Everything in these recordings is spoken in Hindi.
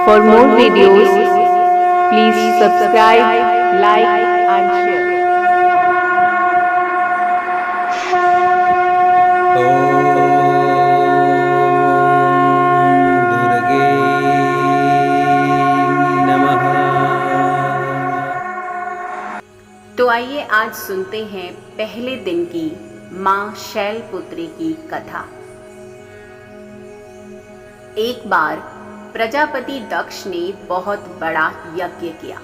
For more videos, please subscribe, like and share. दुर्गे नमः। तो आइए आज सुनते हैं पहले दिन की मां शैलपुत्री की कथा। एक बार प्रजापति दक्ष ने बहुत बड़ा यज्ञ किया।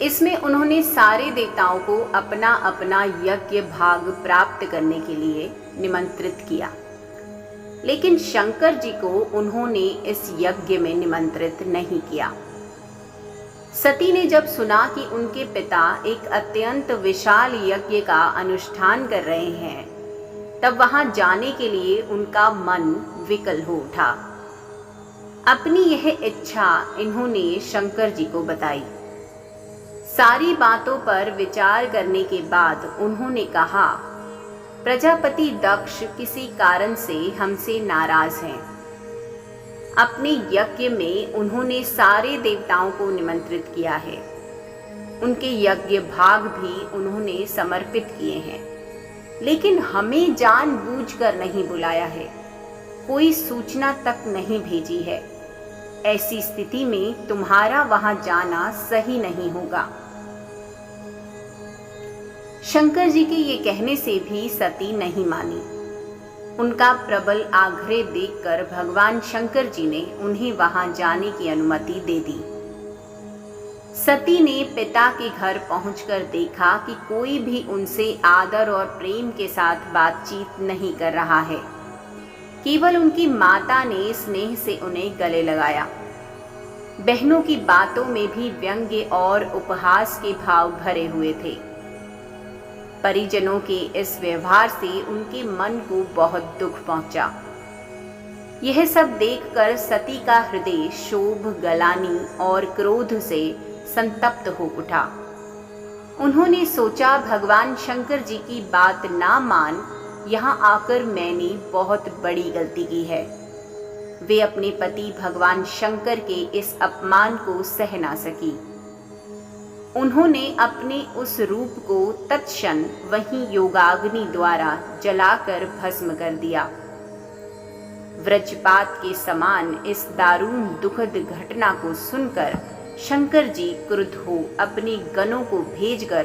इसमें उन्होंने सारे देवताओं को अपना अपना यज्ञ भाग प्राप्त करने के लिए निमंत्रित किया, लेकिन शंकर जी को उन्होंने इस यज्ञ में निमंत्रित नहीं किया। सती ने जब सुना कि उनके पिता एक अत्यंत विशाल यज्ञ का अनुष्ठान कर रहे हैं, तब वहां जाने के लिए उनका मन विकल हो उठा। अपनी यह इच्छा इन्होंने शंकर जी को बताई। सारी बातों पर विचार करने के बाद उन्होंने कहा, प्रजापति दक्ष किसी कारण से हमसे नाराज हैं। अपने यज्ञ में उन्होंने सारे देवताओं को निमंत्रित किया है। उनके यज्ञ भाग भी उन्होंने समर्पित किए हैं, लेकिन हमें जानबूझकर नहीं बुलाया है, कोई सूचना तक नहीं भेजी है। ऐसी स्थिति में तुम्हारा वहां जाना सही नहीं होगा। शंकर जी के ये कहने से भी सती नहीं मानी। उनका प्रबल आग्रह देखकर भगवान शंकर जी ने उन्हें वहां जाने की अनुमति दे दी। सती ने पिता के घर पहुंचकर देखा कि कोई भी उनसे आदर और प्रेम के साथ बातचीत नहीं कर रहा है। केवल उनकी माता ने स्नेह से उन्हें गले लगाया। बहनों की बातों में भी व्यंग्य और उपहास के भाव भरे हुए थे। परिजनों के इस व्यवहार से उनके मन को बहुत दुख पहुंचा। यह सब देखकर सती का हृदय शोभ, गलानी और क्रोध से संतप्त हो उठा। उन्होंने सोचा, भगवान शंकर जी की बात ना मान यहाँ आकर मैंने बहुत बड़ी गलती की है। वे अपने पति भगवान शंकर के इस अपमान को सह ना सकी। उन्होंने अपने उस रूप को तत्क्षण वहीं योगाग्नि द्वारा जलाकर भस्म कर दिया। वज्रपात के समान इस दारुण दुखद घटना को सुनकर शंकर जी क्रुद्ध हो अपने गणों को भेजकर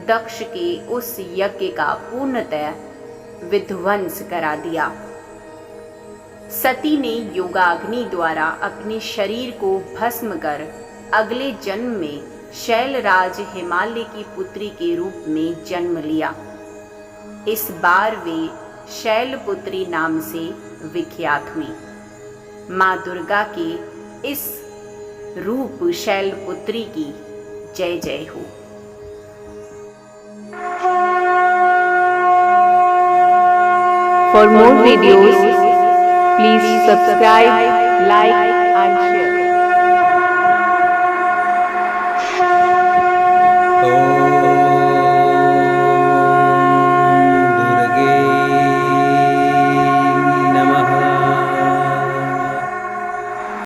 दक्ष के उस यज्ञ का पूर्णतः विध्वंस करा दिया। सती ने योगाग्नि द्वारा अपने शरीर को भस्म कर अगले जन्म में शैलराज हिमालय की पुत्री के रूप में जन्म लिया। इस बार वे शैलपुत्री नाम से विख्यात हुई। माँ दुर्गा के इस रूप शैलपुत्री की जय जय हो। For more videos, please subscribe, like and share.